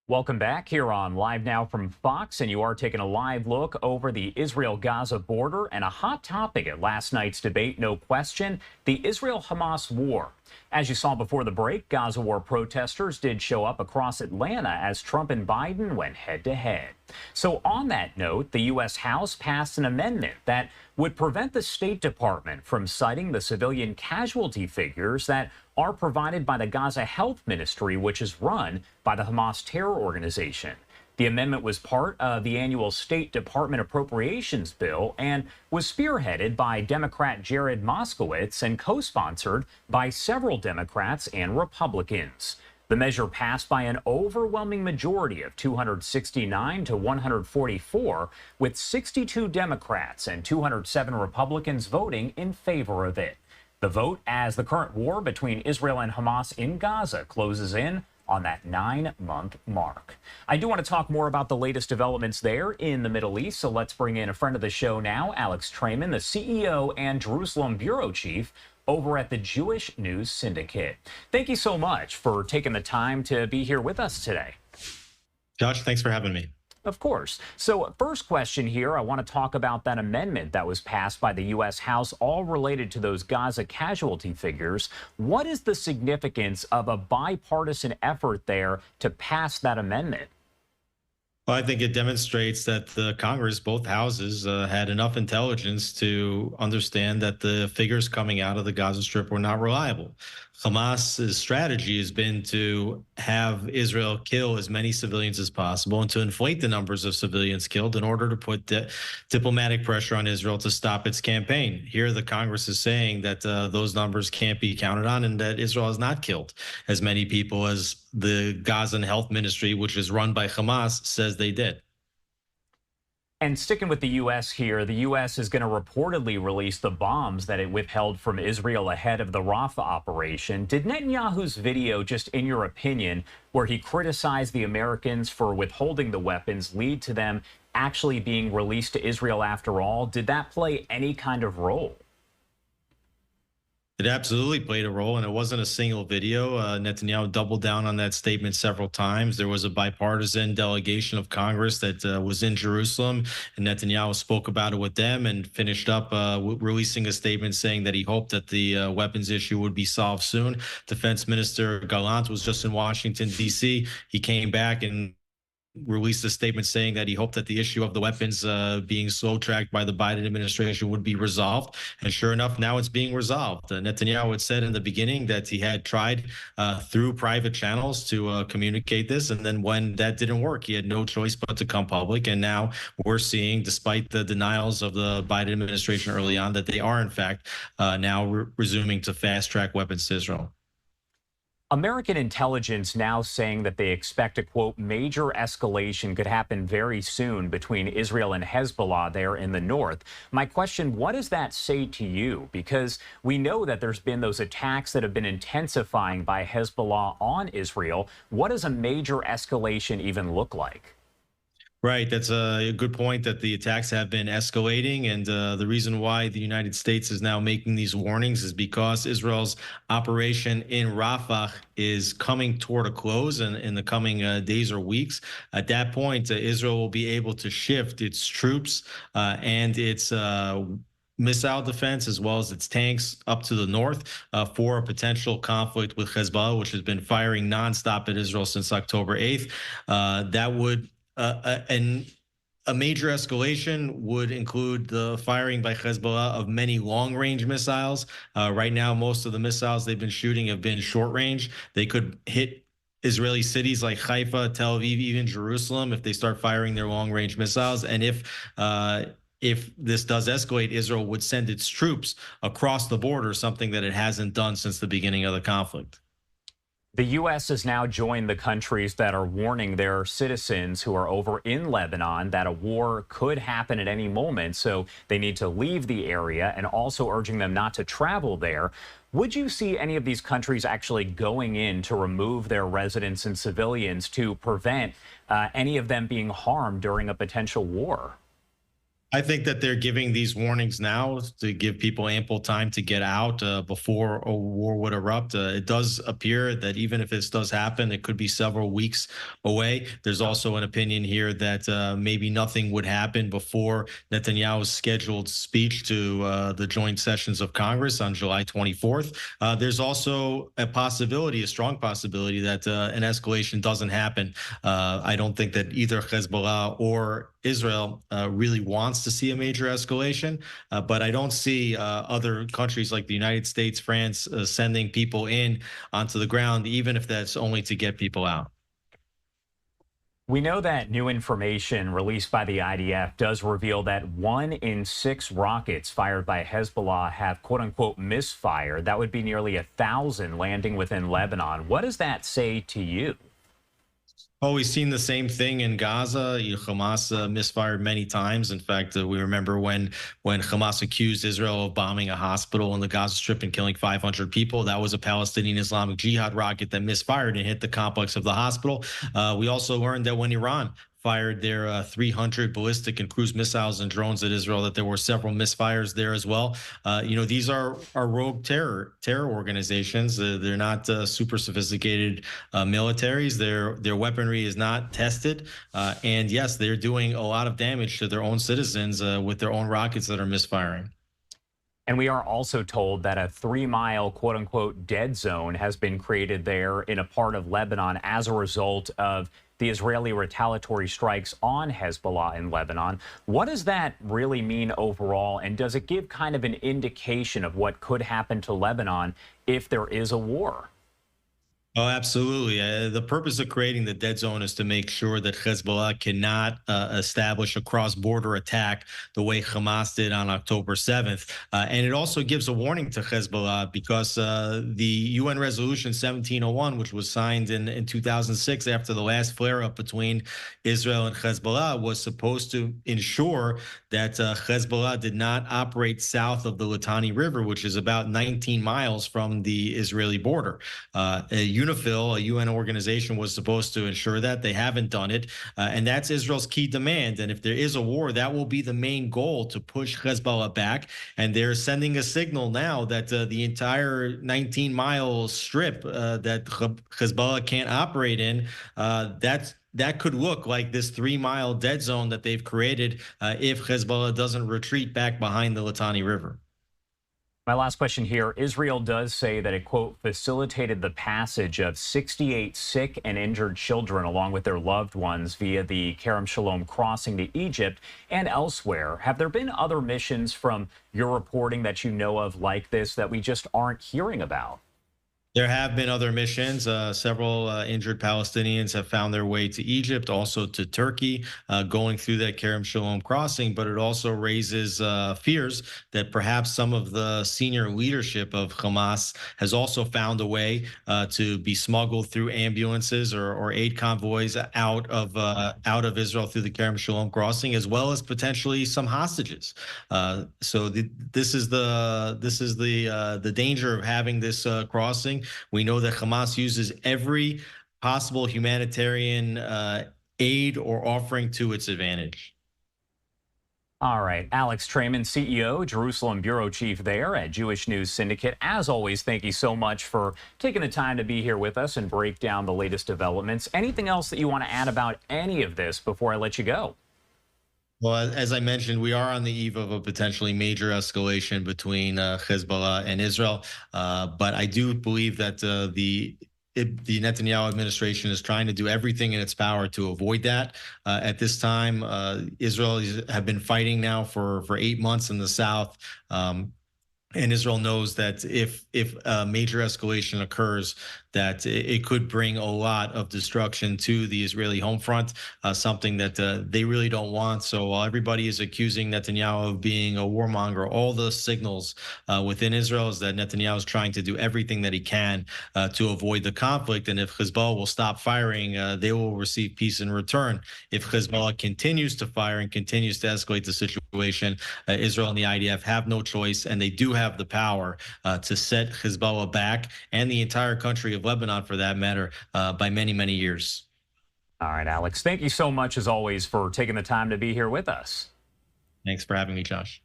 Welcome back here on Live Now from Fox, and you are taking a live look over the Israel-Gaza border and a hot topic at last night's debate, no question, the Israel-Hamas war. As you saw before the break, Gaza war protesters did show up across Atlanta as Trump and Biden went head-to-head. So on that note, the U.S. House passed an amendment that would prevent the State Department from citing the civilian casualty figures that are provided by the Gaza Health Ministry, which is run by the Hamas terror organization. The amendment was part of the annual State Department appropriations bill and was spearheaded by Democrat Jared Moskowitz and co-sponsored by several Democrats and Republicans. The measure passed by an overwhelming majority of 269 to 144, with 62 Democrats and 207 Republicans voting in favor of it. The vote as the current war between Israel and Hamas in Gaza closes in on that 9-month mark. I do want to talk more about the latest developments there in the Middle East, so let's bring in a friend of the show now, Alex Traiman, the CEO and Jerusalem bureau chief over at the Jewish News Syndicate. Thank you so much for taking the time to be here with us today. Josh, thanks for having me. Of course. So first question here, I want to talk about that amendment that was passed by the U.S. House, all related to those Gaza casualty figures. What is the significance of a bipartisan effort there to pass that amendment? Well, I think it demonstrates that the Congress, both houses, had enough intelligence to understand that the figures coming out of the Gaza Strip were not reliable. Hamas's strategy has been to have Israel kill as many civilians as possible and to inflate the numbers of civilians killed in order to put diplomatic pressure on Israel to stop its campaign. Here, the Congress is saying that those numbers can't be counted on and that Israel has not killed as many people as the Gaza Health Ministry, which is run by Hamas, says they did. And sticking with the U.S. here, the U.S. is going to reportedly release the bombs that it withheld from Israel ahead of the Rafah operation. Did Netanyahu's video, just in your opinion, where he criticized the Americans for withholding the weapons, lead to them actually being released to Israel after all? Did that play any kind of role? It absolutely played a role, and it wasn't a single video. Netanyahu doubled down on that statement several times. There was a bipartisan delegation of Congress that was in Jerusalem, and Netanyahu spoke about it with them and finished up releasing a statement saying that he hoped that the weapons issue would be solved soon. Defense Minister Gallant was just in Washington, D.C. He came back and released a statement saying that he hoped that the issue of the weapons being slow-tracked by the Biden administration would be resolved. And sure enough, now it's being resolved. Netanyahu had said in the beginning that he had tried through private channels to communicate this. And then when that didn't work, he had no choice but to come public. And now we're seeing, despite the denials of the Biden administration early on, that they are, in fact, now resuming to fast-track weapons to Israel. American intelligence now saying that they expect a, quote, major escalation could happen very soon between Israel and Hezbollah there in the north. My question, what does that say to you? Because we know that there's been those attacks that have been intensifying by Hezbollah on Israel. What does a major escalation even look like? Right. That's a good point, that the attacks have been escalating. And the reason why the United States is now making these warnings is because Israel's operation in Rafah is coming toward a close in the coming days or weeks. At that point, Israel will be able to shift its troops and its missile defense, as well as its tanks, up to the north for a potential conflict with Hezbollah, which has been firing nonstop at Israel since October 8th. That would and a major escalation would include the firing by Hezbollah of many long-range missiles. Right now, most of the missiles they've been shooting have been short-range. They could hit Israeli cities like Haifa, Tel Aviv, even Jerusalem if they start firing their long-range missiles. And if this does escalate, Israel would send its troops across the border, something that it hasn't done since the beginning of the conflict. The U.S. has now joined the countries that are warning their citizens who are over in Lebanon that a war could happen at any moment, so they need to leave the area, and also urging them not to travel there. Would you see any of these countries actually going in to remove their residents and civilians to prevent any of them being harmed during a potential war? I think that they're giving these warnings now to give people ample time to get out before a war would erupt. It does appear that even if this does happen, it could be several weeks away. There's also an opinion here that maybe nothing would happen before Netanyahu's scheduled speech to the joint sessions of Congress on July 24th. There's also a possibility, a strong possibility, that an escalation doesn't happen. I don't think that either Hezbollah or Israel really wants to see a major escalation, but I don't see other countries like the United States, France, sending people in onto the ground, even if that's only to get people out. We know that new information released by the IDF does reveal that 1 in 6 rockets fired by Hezbollah have quote unquote misfired. That would be nearly 1,000 landing within Lebanon. What does that say to you? Oh, we've seen the same thing in Gaza. Hamas misfired many times. In fact, we remember when Hamas accused Israel of bombing a hospital in the Gaza Strip and killing 500 people. That was a Palestinian Islamic Jihad rocket that misfired and hit the complex of the hospital. We also learned that when Iran fired their 300 ballistic and cruise missiles and drones at Israel, that there were several misfires there as well. These are rogue terror organizations. They're not super sophisticated militaries. Their weaponry is not tested, and yes, they're doing a lot of damage to their own citizens with their own rockets that are misfiring. And we are also told that a 3-mile quote unquote dead zone has been created there in a part of Lebanon as a result of the Israeli retaliatory strikes on Hezbollah in Lebanon. What does that really mean overall? And does it give kind of an indication of what could happen to Lebanon if there is a war? Oh, absolutely. The purpose of creating the dead zone is to make sure that Hezbollah cannot establish a cross-border attack the way Hamas did on October 7th. And it also gives a warning to Hezbollah because the UN Resolution 1701, which was signed in 2006 after the last flare-up between Israel and Hezbollah, was supposed to ensure that Hezbollah did not operate south of the Litani River, which is about 19 miles from the Israeli border. UNIFIL, a UN organization, was supposed to ensure that. They haven't done it. And that's Israel's key demand. And if there is a war, that will be the main goal, to push Hezbollah back. And they're sending a signal now that the entire 19-mile strip that Hezbollah can't operate in, that could look like this 3-mile dead zone that they've created if Hezbollah doesn't retreat back behind the Litani River. My last question here. Israel does say that it, quote, facilitated the passage of 68 sick and injured children along with their loved ones via the Kerem Shalom crossing to Egypt and elsewhere. Have there been other missions from your reporting that you know of like this that we just aren't hearing about? There have been other missions. Several injured Palestinians have found their way to Egypt, also to Turkey, going through that Kerem Shalom crossing. But it also raises fears that perhaps some of the senior leadership of Hamas has also found a way to be smuggled through ambulances or aid convoys out of Israel through the Kerem Shalom crossing, as well as potentially some hostages. This is the danger of having this crossing. We know that Hamas uses every possible humanitarian aid or offering to its advantage. All right. Alex Traiman, CEO, Jerusalem Bureau Chief there at Jewish News Syndicate. As always, thank you so much for taking the time to be here with us and break down the latest developments. Anything else that you want to add about any of this before I let you go? Well, as I mentioned, we are on the eve of a potentially major escalation between Hezbollah and Israel. But I do believe that the Netanyahu administration is trying to do everything in its power to avoid that. At this time, Israel have been fighting now for 8 months in the south. And Israel knows that if a major escalation occurs, that it could bring a lot of destruction to the Israeli home front, something that they really don't want. So while everybody is accusing Netanyahu of being a warmonger, all the signals within Israel is that Netanyahu is trying to do everything that he can to avoid the conflict. And if Hezbollah will stop firing, they will receive peace in return. If Hezbollah continues to fire and continues to escalate the situation, Israel and the IDF have no choice, and they do have the power to set Hezbollah back, and the entire country of Lebanon, for that matter, by many, many years. All right, Alex, thank you so much, as always, for taking the time to be here with us. Thanks for having me, Josh.